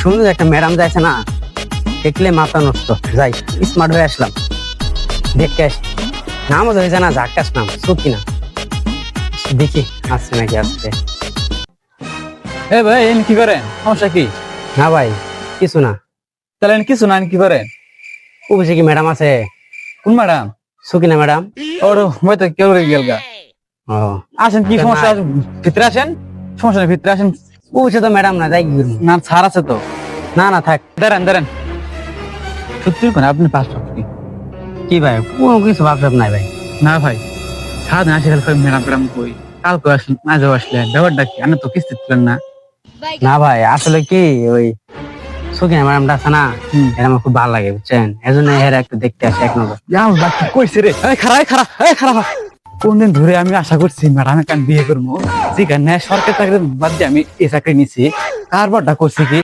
সুন্দর একটা ম্যাডাম যাইছে না, দেখলে মাথা নষ্ট। যাই, স্মার্ট হয়ে আসলাম, দেখতে আসি। নামও ধরেছে না, ঝাক্কাস নাম, সত্যি না। দেখি আসছে নাকি আসছে। এ ভাই এন কি করেন? সমস্যা কি? না ভাই, কিছু না। তাহলে এন কিছু না, এন কি করেন? অফিসে কি ম্যাডাম আছে? কোন ম্যাডাম? সুকিনা ম্যাডাম। ওর মই তো কেউ গেল গা। ও, আসেন, কি সমস্যা? ভিতরে আসেন, সমস্যা নেই, ভিতরে আসেন। অফিসে তো ম্যাডাম না, যাই কি করবো? না ছাড় আছে তো। না না থাক। দাঁড়ান দাঁড়ান, সত্যি কোন আপনি পাস কি? কি ভাই, কোনো কিছু ভাবসাব নাই ভাই। না ভাই, সারাদিন আসে খালি ম্যাডাম ম্যাডাম কই, কালকে আসলেন, আজও আসলেন, ব্যাপারটা কি? আপনি তো কিস্তি তুলেন না। না ভাই, আসলে কি ওই সুকিনা ম্যাডামটা আছে না, হুম। এটা আমার খুব ভালো লাগে বুঝছেন, এজন্য এর একটু দেখতে আসে এক নজর। বাকি কইছে রে, খারাপ কোনদিন ধরে আমি আশা করছি ম্যাডাম আমি বিয়ে করবো, ঠিক আছে সরকারি চাকরি বাদ দিয়ে আমি এই চাকরি নিছি। কারবারটা করছি কি